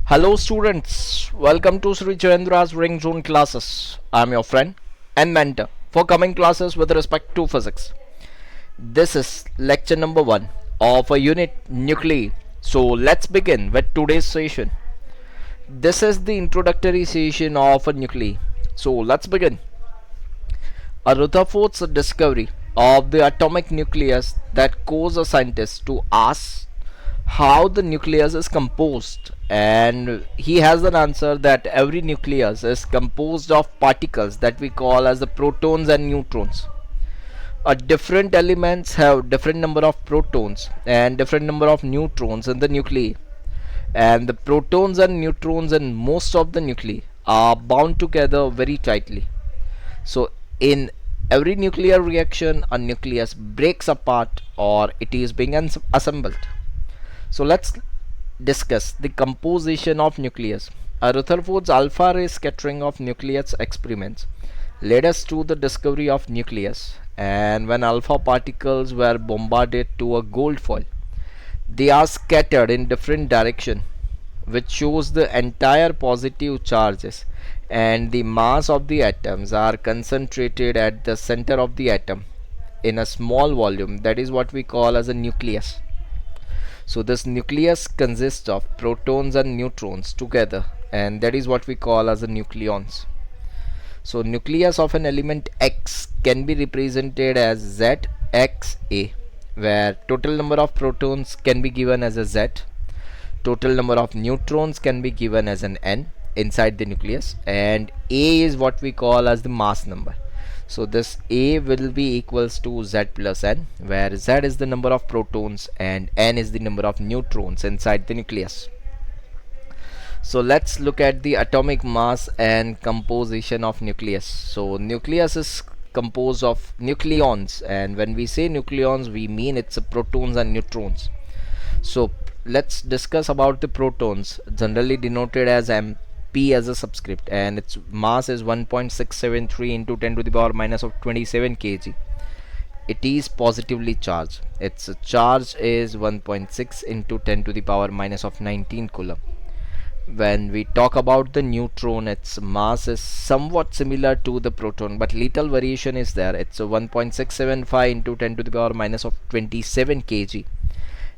Hello students, welcome to Sri Chandra's Ring Zone classes. I am your friend and mentor for coming classes with respect to physics. This is lecture number 1 of a unit nuclei. So let's begin with today's session. This is the introductory session of a nuclei. So let's begin. A Rutherford's discovery of the atomic nucleus that caused a scientist to ask how the nucleus is composed, and he has an answer that every nucleus is composed of particles that we call as the protons and neutrons. Different elements have different number of protons and different number of neutrons in the nuclei, and the protons and neutrons in most of the nuclei are bound together very tightly. So in every nuclear reaction, a nucleus breaks apart or it is being assembled. So let's discuss the composition of nucleus. Rutherford's alpha ray scattering of nucleus experiments led us to the discovery of nucleus, and when alpha particles were bombarded to a gold foil, they are scattered in different direction, which shows the entire positive charges, and the mass of the atoms are concentrated at the center of the atom in a small volume. That is what we call as a nucleus. So this nucleus consists of protons and neutrons together, and that is what we call as the nucleons. So nucleus of an element X can be represented as ZXA, where total number of protons can be given as a Z, total number of neutrons can be given as an N inside the nucleus, and A is what we call as the mass number. So this A will be equals to Z plus N, where Z is the number of protons and N is the number of neutrons inside the nucleus. So let's look at the atomic mass and composition of nucleus. So nucleus is composed of nucleons, and when we say nucleons, we mean it's protons and neutrons. So let's discuss about the protons, generally denoted as P as a subscript, and its mass is 1.673 into 10 to the power minus of 27 kg. It is positively charged. Its charge is 1.6 into 10 to the power minus of 19 coulomb. When we talk about the neutron, its mass is somewhat similar to the proton, but little variation is there. It's 1.675 into 10 to the power minus of 27 kg,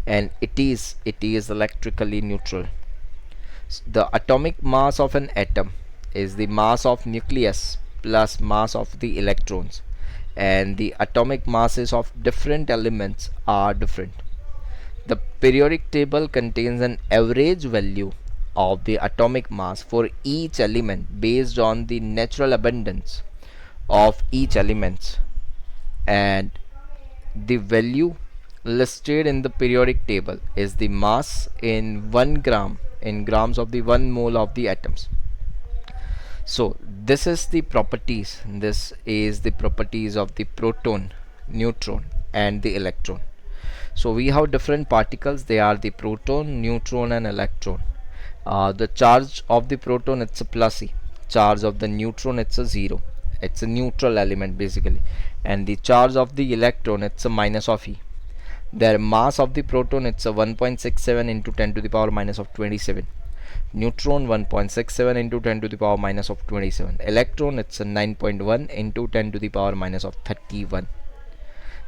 and it is electrically neutral. The atomic mass of an atom is the mass of nucleus plus mass of the electrons, and the atomic masses of different elements are different. The periodic table contains an average value of the atomic mass for each element based on the natural abundance of each element, and the value listed in the periodic table is the mass in 1 gram in grams of the 1 mole of the atoms. So this is the properties of the proton, neutron and the electron. So we have different particles. They are the proton, neutron and electron. The charge of the proton, it's a plus E. Charge of the neutron, it's a 0. It's a neutral element basically. And the charge of the electron, it's a minus of E. Their mass of the proton, it's a 1.67 into 10 to the power minus of 27. Neutron 1.67 into 10 to the power minus of 27. Electron, it's a 9.1 into 10 to the power minus of 31.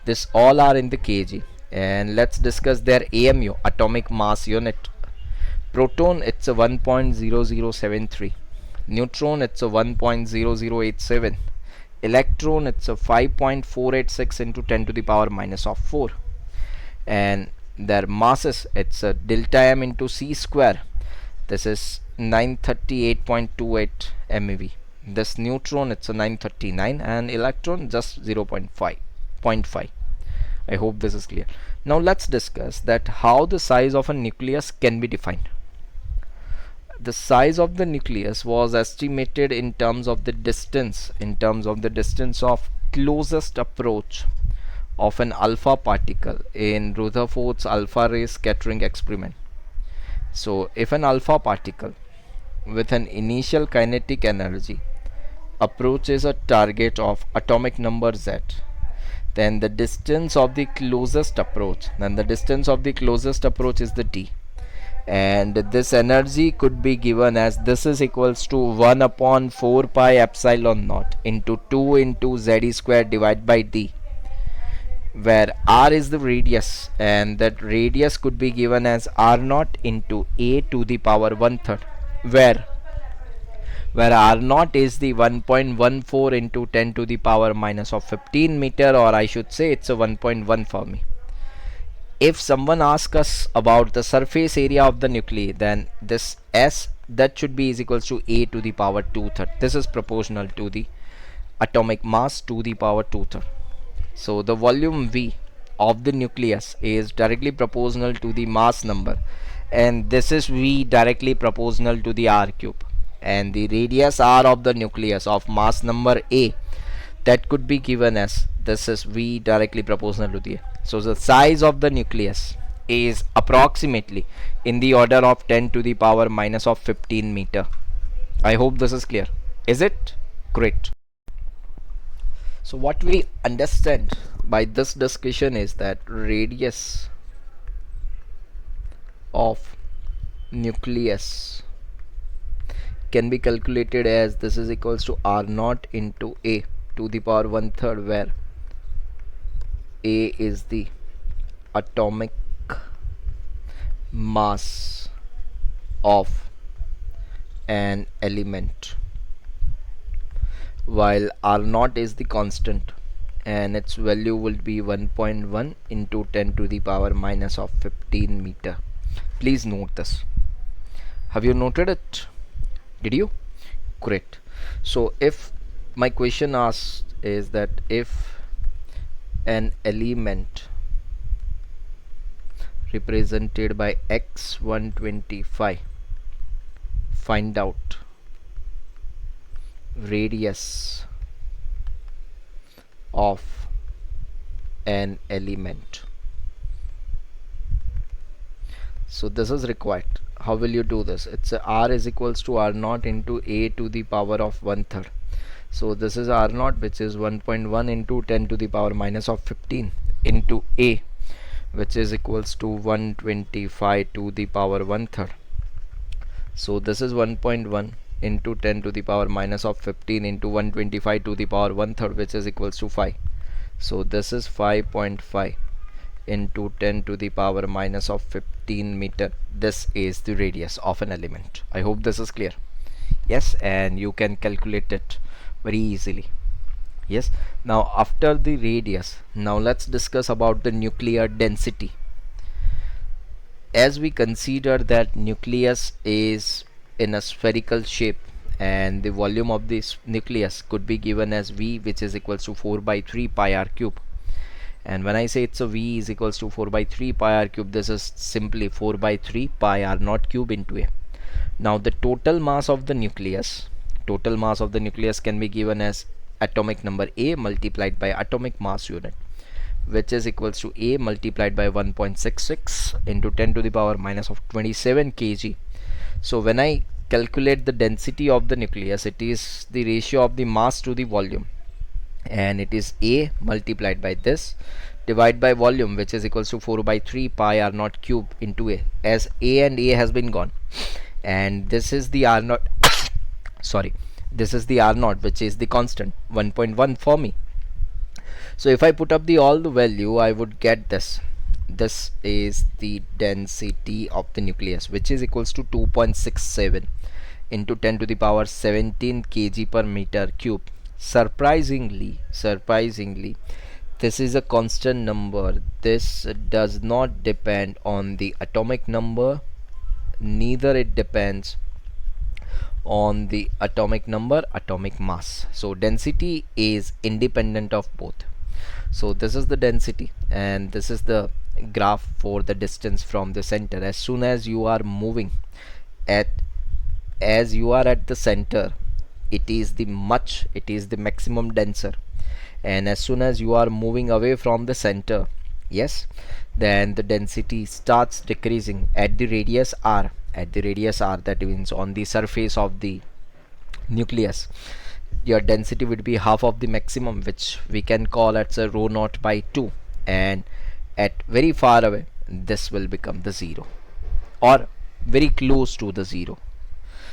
This all are in the kg, and let's discuss their AMU, atomic mass unit. Proton, it's a 1.0073. Neutron, it's a 1.0087. Electron, it's a 5.486 into 10 to the power minus of 4. And their masses, it's a delta m into c square. This is 938.28 MeV. This neutron, it's a 939, and electron just 0.5. I hope this is clear. Now let's discuss that how the size of a nucleus can be defined. The size of the nucleus was estimated in terms of the distance of closest approach of an alpha particle in Rutherford's alpha ray scattering experiment. So if an alpha particle with an initial kinetic energy approaches a target of atomic number Z, then the distance of the closest approach is the d, and this energy could be given as this is equals to 1 upon 4 pi epsilon naught into 2 into z square divided by d, where r is the radius, and that radius could be given as r naught into a to the power 1/3, where r naught is the 1.14 into 10 to the power minus of 15 meter, or I should say it's a 1.1 for me. If someone asks us about the surface area of the nuclei, then this s that should be is equals to a to the power 2/3. This is proportional to the atomic mass to the power 2/3. So the volume V of the nucleus is directly proportional to the mass number, and this is V directly proportional to the r cube, and the radius r of the nucleus of mass number a, that could be given as this is V directly proportional to the a. So the size of the nucleus is approximately in the order of 10 to the power minus of 15 meter. I hope this is clear. Is it? Great. So what we understand by this discussion is that radius of nucleus can be calculated as this is equals to r naught into a to the power 1/3, where a is the atomic mass of an element, while r naught is the constant, and its value will be 1.1 into 10 to the power minus of 15 meter. Please note this. Have you noted it? Did you? Great. So if my question asked is that if an element represented by x125, find out radius of an element. So this is required. How will you do this? It's r is equals to r naught into a to the power of 1/3. So this is r naught, which is 1.1 into 10 to the power minus of 15 into a, which is equals to 125 to the power 1/3. So this is 1.1 into 10 to the power minus of 15 into 125 to the power 1/3, which is equals to 5. So this is 5.5 into 10 to the power minus of 15 meter. This is the radius of an element. I hope this is clear. Yes, and you can calculate it very easily. Yes, now after the radius, now let's discuss about the nuclear density. As we consider that nucleus is in a spherical shape, and the volume of this nucleus could be given as V, which is equals to 4 by 3 pi r cube. And when I say it's a V is equals to 4 by 3 pi r cube, this is simply 4 by 3 pi r naught cube into a. Now the total mass of the nucleus can be given as atomic number A multiplied by atomic mass unit, which is equals to A multiplied by 1.66 into 10 to the power minus of 27 kg. So when I calculate the density of the nucleus, it is the ratio of the mass to the volume, and it is A multiplied by this divided by volume, which is equals to 4 by 3 pi r naught cube into a, as A and A has been gone, and this is the r naught sorry, this is the r naught, which is the constant 1.1 for me. So if I put up the all the value, I would get this. This is the density of the nucleus, which is equals to 2.67 into 10 to the power 17 kg per meter cube. Surprisingly, this is a constant number. This does not depend on the atomic number, neither it depends on the atomic mass. So density is independent of both. So this is the density, and this is the graph for the distance from the center. As soon as you are moving as you are at the center, it is the maximum denser, and as soon as you are moving away from the center, yes, then the density starts decreasing at the radius r. That means on the surface of the nucleus, your density would be half of the maximum, which we can call as a rho naught by 2, and at very far away this will become the 0, or very close to the zero.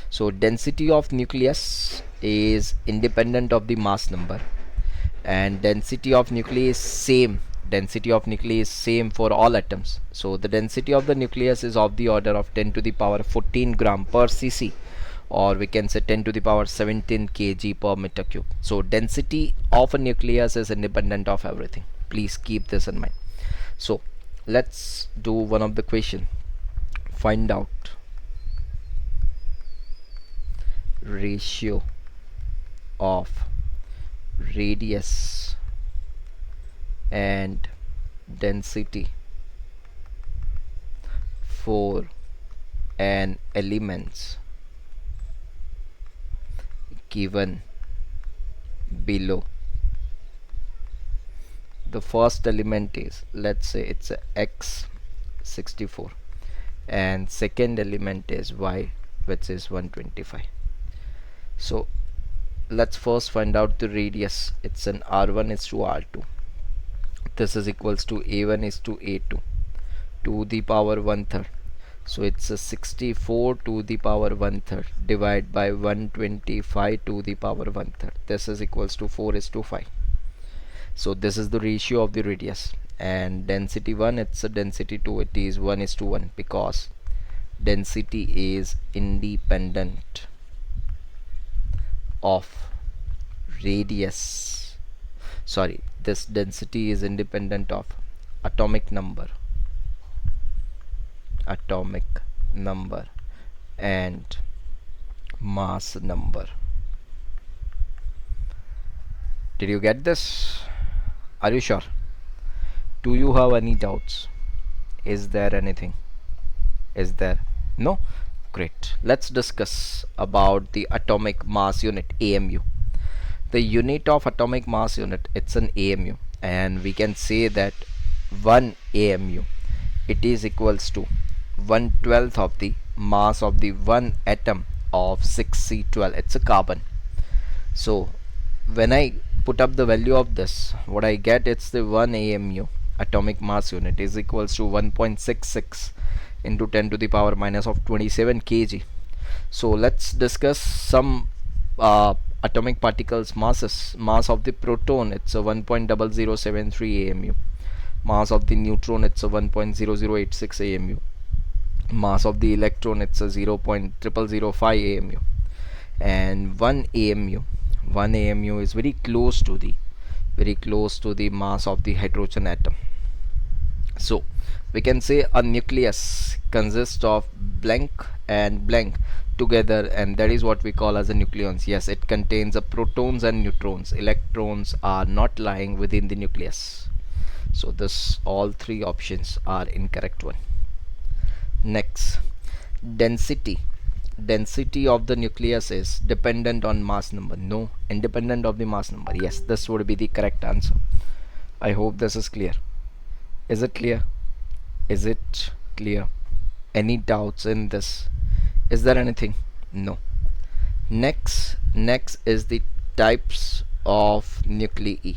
So density of nucleus is independent of the mass number, and density of nuclei is same for all atoms. So the density of the nucleus is of the order of 10 to the power 14 gram per cc, or we can say 10 to the power 17 kg per meter cube. So density of a nucleus is independent of everything. Please keep this in mind. So let's do one of the question. Find out ratio of radius and density for an elements given below. The first element is, let's say it's a x64, and second element is y, which is 125. So let's first find out the radius. It's an r1 is to r2. This is equals to a1 is to a2 to the power 1/3. So it's a 64 to the power 1/3 divided by 125 to the power 1/3. This is equals to 4 is to 5. So this is the ratio of the radius. And density 1, it's a density 2, it is 1 is to 1, because density is independent of radius. Sorry, this density is independent of atomic number and mass number. Did you get this? Are you sure? Do you have any doubts? Is there anything? Is there? No? Great. Let's discuss about the atomic mass unit, AMU. The unit of atomic mass unit, it's an AMU, and we can say that 1 AMU, it is equals to 1/12 of the mass of the one atom of 6C12. It's a carbon. So when I put up the value of this, what I get, it's the 1 AMU atomic mass unit is equals to 1.66 into 10 to the power minus of 27 kg. So let's discuss some atomic particles masses. Mass of the proton, it's a 1.0073 AMU. Mass of the neutron, it's a 1.0086 AMU. Mass of the electron, it's a 0.0005 AMU. And 1 AMU is very close to the mass of the hydrogen atom. So we can say a nucleus consists of blank and blank together, and that is what we call as a nucleons. Yes, it contains a protons and neutrons. Electrons are not lying within the nucleus. So this, all three options are incorrect one. Next, density of the nucleus is dependent on mass number. No, independent of the mass number. Yes, this would be the correct answer. I hope this is clear. Is it clear? Is it clear? Any doubts in this? Is there anything? No. Next is the types of nuclei.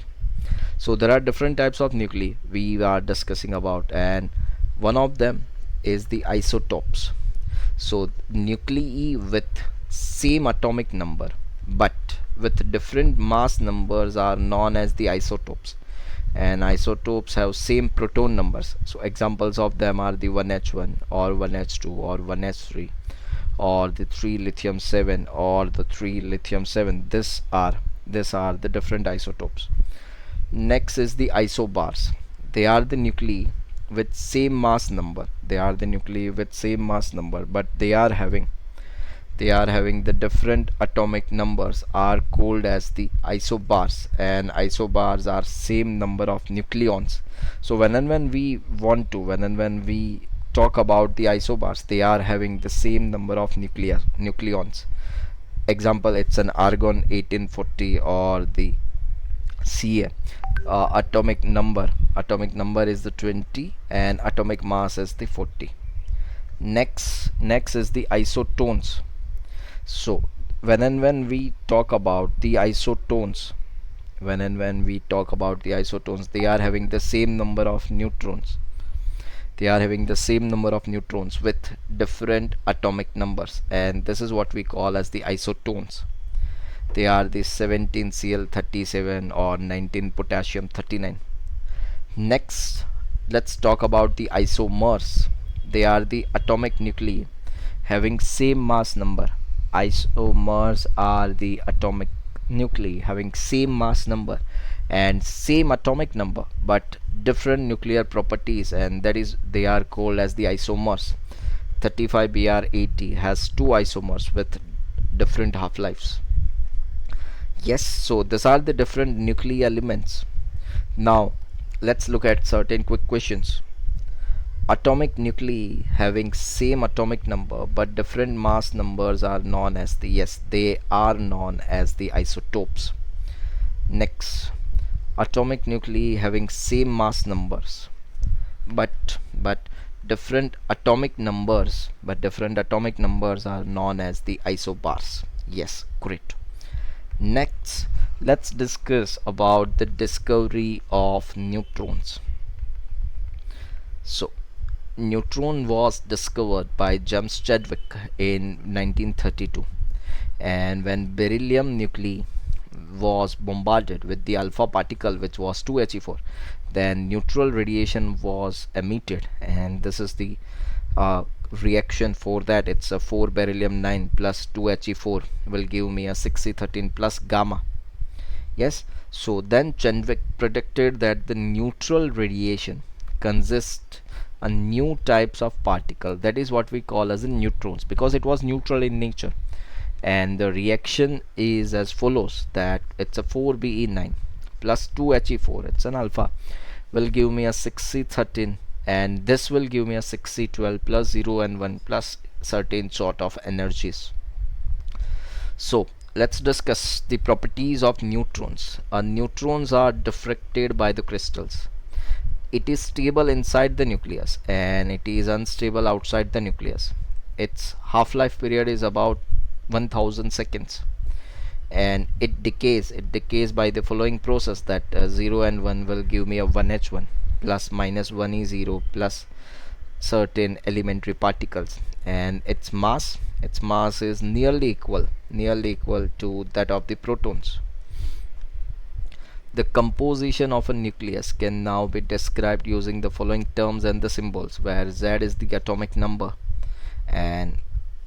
So there are different types of nuclei we are discussing about, and one of them is the isotopes. So nuclei with same atomic number but with different mass numbers are known as the isotopes, and isotopes have same proton numbers. So examples of them are the 1H1 or 1H2 or 1H3 or the 3 lithium 7 or the 3 lithium 7. These are the different isotopes. Next is the isobars. They are the nuclei with same mass number. But they are having the different atomic numbers are called as the isobars, and isobars are same number of nucleons. So when we talk about the isobars, they are having the same number of nucleons. Example, it's an argon 1840 or the Ca. Atomic number is the 20 and atomic mass is the 40. Next is the isotones. So when we talk about the isotones, they are having the same number of neutrons, They are having the same number of neutrons with different atomic numbers, and this is what we call as the isotones. They are the 17Cl37 or 19 potassium 39. Next, let's talk about the isomers. They are the atomic nuclei having same mass number. Isomers are the atomic nuclei having same mass number and same atomic number but different nuclear properties, and that is they are called as the isomers. 35Br80 has two isomers with different half-lives. Yes, so these are the different nuclear elements. Now let's look at certain quick questions. Atomic nuclei having same atomic number but different mass numbers are known as the, yes, they are known as the isotopes. Next, atomic nuclei having same mass numbers but different atomic numbers are known as the isobars. Yes, great. Next, let's discuss about the discovery of neutrons. So neutron was discovered by James Chadwick in 1932, and when beryllium nuclei was bombarded with the alpha particle which was 2He4, then neutral radiation was emitted, and this is the reaction for that. It's a 4 beryllium 9 plus 2He4 will give me a 6C13 plus gamma. Yes, so then Chadwick predicted that the neutral radiation consists a new types of particle, that is what we call as the neutrons, because it was neutral in nature. And the reaction is as follows, that it's a 4Be9 plus 2He4, it's an alpha, will give me a 6C13, and this will give me a 6C12 plus 0 and 1 plus certain sort of energies. So let's discuss the properties of neutrons. Neutrons are diffracted by the crystals. It is stable inside the nucleus and it is unstable outside the nucleus. Its half-life period is about 1000 seconds, and it decays by the following process, that 0 and 1 will give me a 1H1 plus minus 1E0 plus certain elementary particles, and its mass is nearly equal to that of the protons. The composition of a nucleus can now be described using the following terms and the symbols, where Z is the atomic number, and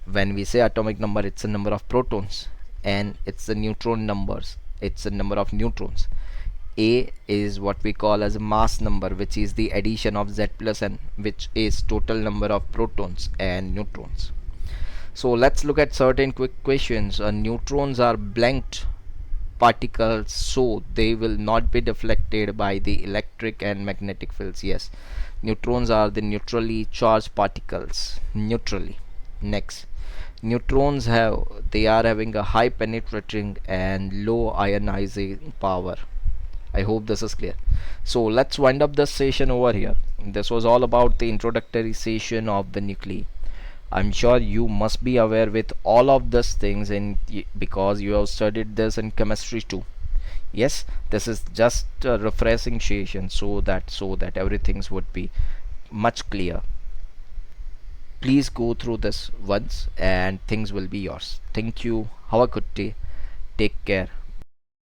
when we say atomic number, it's a number of protons, and it's the neutron numbers, it's a number of neutrons. A is what we call as a mass number, which is the addition of Z plus N, which is total number of protons and neutrons. So let's look at certain quick questions. Neutrons are blanked particles, so they will not be deflected by the electric and magnetic fields. Yes, neutrons are the neutrally charged particles, neutrally. Next, neutrons are having a high penetrating and low ionizing power. I hope this is clear. So let's wind up this session over here. This was all about the introductory session of the nuclei. I'm sure you must be aware with all of these things because you have studied this in chemistry too. Yes, this is just a refreshing session so that everything would be much clear. Please go through this once and things will be yours. Thank you. Have a good day. Take care.